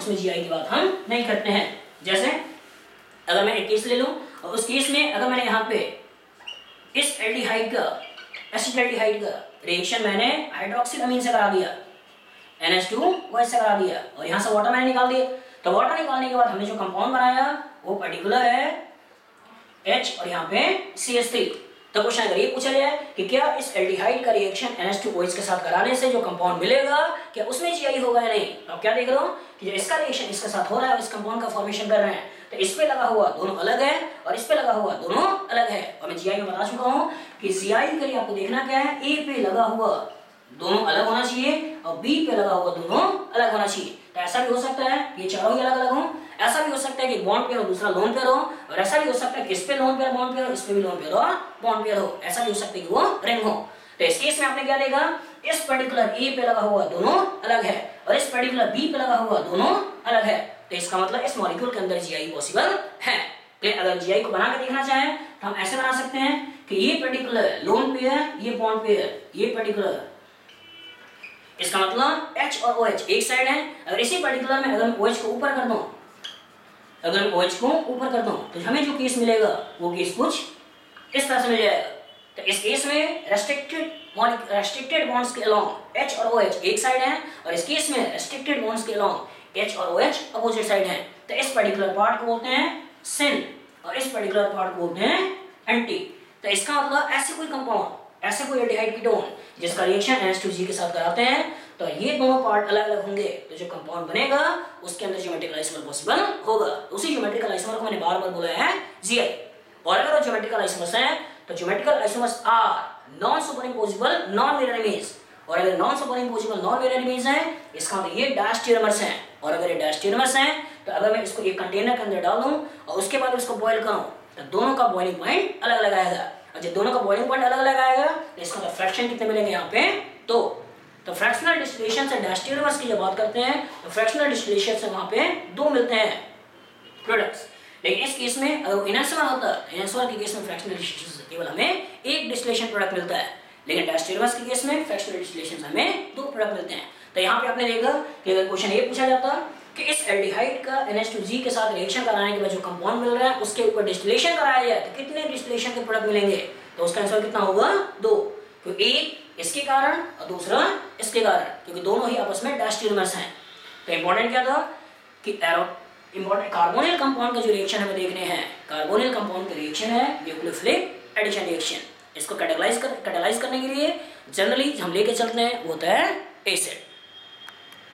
उसमें जीआई की बात हम नहीं करते हैं। जैसे अगर मैं एक केस ले लूं और उस केस में अगर मैंने यहाँ पे इस एल्डिहाइड का एसिटाल्डिहाइड का रिएक्शन मैंने हाइड्रोक्सिल अमीन से करा दिया, NH2OH से करा दिया, और यहाँ से वाटर मैंने निकाल दिया, तो वाटर निकालने के बाद हमने जो कंपाउंड बनाया वो पर्टिकुलर है H और यहाँ पे CH3। तो क्वेश्चन अगर ये पूछा जाए कि क्या इस एल्डिहाइड का रिएक्शन NH2OH के साथ कराने से जो कंपाउंड मिलेगा क्या उसमें जीआई होगा या नहीं, तो आप क्या देख रहे हो कि जो इसका रिएक्शन इसके साथ हो रहा है, इस कंपाउंड का फॉर्मेशन कर रहे हैं, तो इस पे लगा हुआ दोनों अलग है और इस पे लगा हुआ दोनों अलग है। और मैं जीआई में बता चुका हूँ कि जीआई के लिए आपको देखना क्या है, ए पे लगा हुआ दोनों अलग होना चाहिए और बी पे लगा हुआ दोनों अलग होना चाहिए। तो ऐसा भी हो सकता है ये चारों ही अलग अलग हो, ऐसा भी हो सकता है कि बॉन्ड पेयर हो दूसरा लोन पेयर हो, और ऐसा भी हो सकता है कि इस पे लोन पेयर बॉन्ड पेयर हो, इस पे भी लोन पेयर और बॉन्ड पेयर हो, ऐसा भी हो सकता है कि वो रिंग हो। तो इस केस में आपने क्या देखा, इस पर्टिकुलर ए पे लगा हुआ दोनों अलग है और इस पर्टिकुलर बी पे लगा हुआ दोनों अलग है, तो इसका मतलब इस मॉलिक्यूल के अंदर जीआई पॉसिबल है। तो अगर जीआई को बना के देखना चाहें तो हम ऐसे बना सकते हैं कि ये पर्टिकुलर लोन पेयर, ये बॉन्ड पेयर, ये पर्टिकुलर, इसका मतलब H और OH एक साइड है। अगर इसी पर्टिकुलर में अगर मैं OH को ऊपर कर दूं, अगर मैं OH को ऊपर कर दूं तो हमें जो केस मिलेगा वो केस कुछ इस तरह से मिल जाएगा। तो इस केस में रेस्ट्रिक्टेड बॉन्ड्स के अलोंग H और OH एक साइड है और इस केस में रेस्ट्रिक्टेड बॉन्ड्स के अलोंग H और OH अपोजिट साइड है। तो इस पर्टिकुलर पार्ट को बोलते हैं सिन और इस पर्टिकुलर पार्ट को बोलते हैं एंटी। तो इसका मतलब ऐसे कोई कंपाउंड, ऐसे कोई एल्डिहाइड कीटोन जिसका रिएक्शन NH2G के साथ कराते हैं तो ये दोनों पार्ट अलग अलग होंगे, तो जो कंपाउंड बनेगा उसके अंदर ज्योमेट्रिकल आइसोमर पॉसिबल होगा। उसी ज्योमेट्रिकल आइसोमर को मैंने बार बार बोला है जीआई। और अगर वो ज्योमेट्रिकल आइसोमर्स हैं तो geometrical isomers are non superimposable non mirror image, और अगर non superimposable non mirror image है इसका मतलब ये डैश टेरमर्स हैं, और अगर ये डैश टेरमर्स हैं तो अगर मैं इसको एक कंटेनर के अंदर डाल दूं और उसके बाद इसको बॉईल करूं तो दोनों का बॉइलिंग पॉइंट अलग अलग आएगा, और जब दोनों का बॉइलिंग पॉइंट अलग अलग आएगा तो इसका फ्रैक्शन कितने मिलेंगे यहाँ पे तो फ्रैक्शनल डिस्टिलेशन से डायस्टेरियमर्स की जब बात करते हैं तो फ्रैक्शनल डिस्टिलेशन से वहां पे दो मिलते हैं प्रोडक्ट्स। लेकिन इस केस में अगर इनर्सवर होता है, इनर्सवर के केस में फ्रैक्शनल डिस्टिलेशन से केवल हमें एक डिस्टिलेशन प्रोडक्ट मिलता है, लेकिन डायस्टेरियमर्स के केस में फ्रैक्शनल डिस्टिलेशन से हमें दो प्रोडक्ट मिलते हैं। तो यहाँ पे आपने देखा कि अगर क्वेश्चन ये पूछा जाता कि इस एल्डिहाइड का NH2G के साथ रिएक्शन कराने के बाद जो कंपाउंड मिल रहा है उसके ऊपर डिस्टिलेशन कराया जाए तो कितने डिस्टिलेशन के प्रोडक्ट मिलेंगे, तो उसका आंसर कितना होगा, दो, क्योंकि एक इसके कारण और दूसरा इसके कारण, क्योंकि दोनों ही आपस में डायस्टेरियमर्स हैं। तो इंपॉर्टेंट क्या था कि इंपॉर्टेंट कार्बोनिल कंपाउंड का जो रिएक्शन हमें देखने हैं, कार्बोनिल कंपाउंड का रिएक्शन है न्यूक्लियोफिलिक एडिशन रिएक्शन। इसको कैटालाइज करने के लिए जनरली हम लेके चलते हैं वो होता है एसिड।